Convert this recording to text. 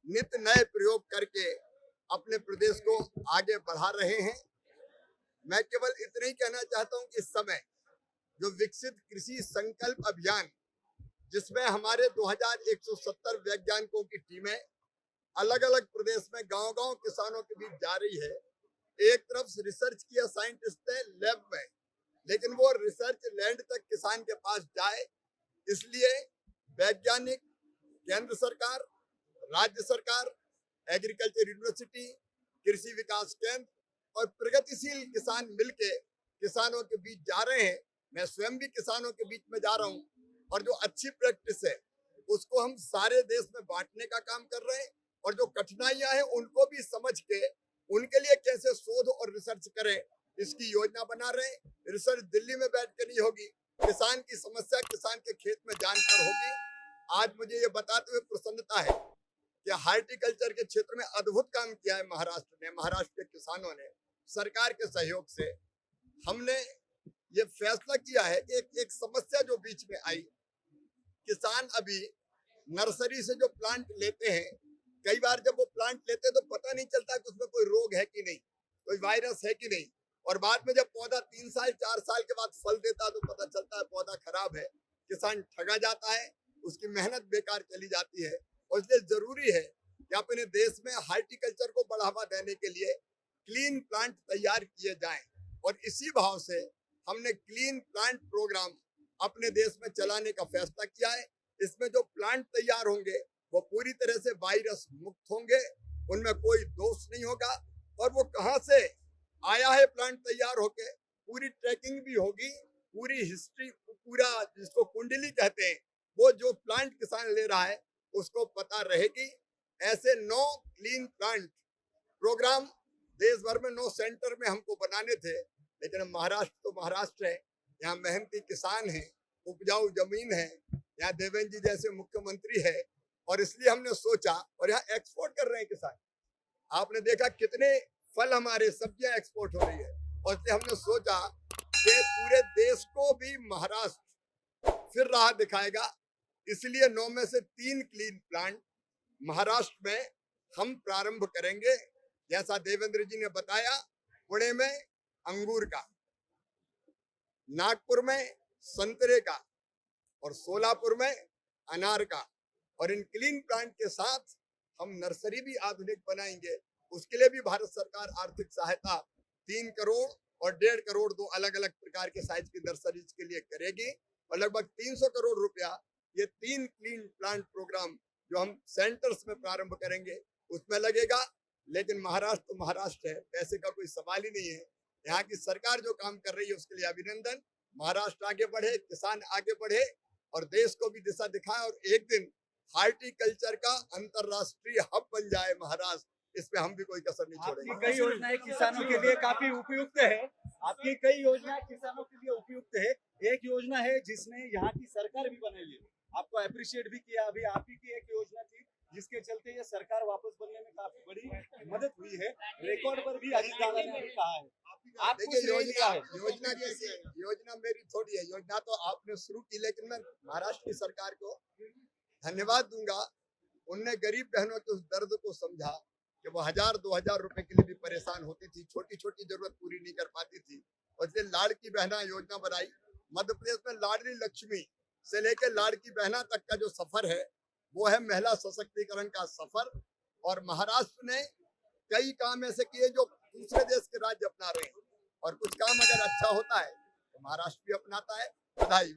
नित नए प्रयोग करके अपने प्रदेश को आगे बढ़ा रहे हैं। मैं केवल इतना ही कहना चाहता हूं कि इस समय जो विकसित कृषि संकल्प अभियान, जिसमें हमारे 2170 वैज्ञानिकों की टीमें अलग अलग प्रदेश में गांव-गांव किसानों के बीच जा रही है। एक तरफ रिसर्च किया साइंटिस्ट है लैब में, लेकिन वो रिसर्च लैंड तक किसान के पास जाए, इसलिए वैज्ञानिक, केंद्र सरकार, राज्य सरकार, एग्रीकल्चर यूनिवर्सिटी, कृषि विकास केंद्र और प्रगतिशील किसान मिलके किसानों के बीच जा रहे हैं। मैं स्वयं भी किसानों के बीच में जा रहा हूं और जो अच्छी प्रैक्टिस है उसको हम सारे देश में बांटने का काम कर रहे हैं और जो कठिनाइयां हैं उनको भी समझ के उनके लिए कैसे शोध और रिसर्च करें, इसकी योजना बना रहे हैं। रिसर्च दिल्ली में बैठ कर नहीं होगी, किसान की समस्या किसान के खेत में जानकर होगी। आज मुझे ये बताते हुए प्रसन्नता है कि हार्टिकल्चर के क्षेत्र में अद्भुत काम किया है महाराष्ट्र ने। महाराष्ट्र के किसानों ने सरकार के सहयोग से हमने ये फैसला किया है कि एक समस्या जो बीच में आई, किसान अभी नर्सरी से जो प्लांट लेते हैं, कई बार जब वो प्लांट लेते हैं तो पता नहीं चलता कि उसमें कोई रोग है कि नहीं, कोई वायरस है कि नहीं, और बाद में जब पौधा 3 साल 4 साल के बाद फल देता है तो पता चलता है पौधा खराब है। किसान ठगा जाता है, उसकी मेहनत बेकार चली जाती है। और इसलिए जरूरी है कि अपने देश में हार्टिकल्चर को बढ़ावा देने के लिए क्लीन प्लांट तैयार किए जाएं, और इसी भाव से हमने क्लीन प्लांट प्रोग्राम अपने देश में चलाने का फैसला किया है। इसमें जो प्लांट तैयार होंगे वो पूरी तरह से वायरस मुक्त होंगे, उनमें कोई दोष नहीं होगा, और वो कहां से आया है प्लांट तैयार होके पूरी ट्रैकिंग भी होगी, पूरी हिस्ट्री, पूरा जिसको कुंडली कहते हैं, वो जो प्लांट किसान ले रहा है उसको पता रहेगी। ऐसे 9 क्लीन प्लांट प्रोग्राम देश भर में 9 सेंटर में हमको बनाने थे, लेकिन महाराष्ट्र तो महाराष्ट्र है, यहाँ मेहनती किसान है, उपजाऊ जमीन है, यहाँ देवेंद्र जी जैसे मुख्यमंत्री है, और इसलिए हमने सोचा, और यहाँ एक्सपोर्ट कर रहे हैं किसान। आपने देखा कितने फल हमारे सब्जियां एक्सपोर्ट हो रही है, और इसलिए हमने सोचा कि पूरे देश को भी महाराष्ट्र फिर राह दिखाएगा। इसलिए 9 में से 3 क्लीन प्लांट महाराष्ट्र में हम प्रारंभ करेंगे। जैसा देवेंद्र जी ने बताया, पुणे में अंगूर का, नागपुर में संतरे का और सोलापुर में अनार का, और इन क्लीन प्लांट के साथ हम नर्सरी भी आधुनिक बनाएंगे। उसके लिए भी भारत सरकार आर्थिक सहायता 3 करोड़ और 1.5 करोड़ 2 अलग अलग प्रकार के साइज की नर्सरीज के लिए करेगी, और लगभग 300 करोड़ रुपया ये 3 क्लीन प्लांट प्रोग्राम जो हम सेंटर्स में प्रारंभ करेंगे उसमें लगेगा। लेकिन महाराष्ट्र तो महाराष्ट्र है, पैसे का कोई सवाल ही नहीं है। यहाँ की सरकार जो काम कर रही है उसके लिए अभिनंदन। महाराष्ट्र आगे बढ़े, किसान आगे बढ़े और देश को भी दिशा दिखाए, और एक दिन हार्टिकल्चर का अंतरराष्ट्रीय हब बन जाए महाराष्ट्र। इसमें हम भी कोई कसर नहीं छोड़ेंगे। आपकी कई योजनाएं किसानों के लिए काफी उपयुक्त है। आपकी कई योजनाएं किसानों के लिए उपयुक्त है। एक योजना है जिसने यहाँ की सरकार भी बनाई है, आपको अप्रिशिएट भी किया। अभी आप ही की एक योजना थी जिसके चलते ये सरकार वापस बनने में काफी बड़ी मदद हुई है। रिकॉर्ड पर भी अजीत दादा ने भी कहा है। देखिए योजना मेरी थोड़ी है, योजना तो आपने शुरू की, लेकिन मैं महाराष्ट्र की सरकार को धन्यवाद दूंगा। उनने गरीब बहनों के उस दर्द को समझा कि वो 1000-2000 रुपए के लिए भी परेशान होती थी, छोटी छोटी जरूरत पूरी नहीं कर पाती थी, और इसलिए लाड़की बहना योजना बनाई। मध्य प्रदेश में लाडली लक्ष्मी से लेकर लाड़की बहना तक का जो सफर है वो है महिला सशक्तिकरण का सफर, और महाराष्ट्र ने कई काम ऐसे किए जो दूसरे देश के राज्य अपना रहे हैं, और कुछ काम अगर अच्छा होता है तो महाराष्ट्र भी अपनाता है। बधाई।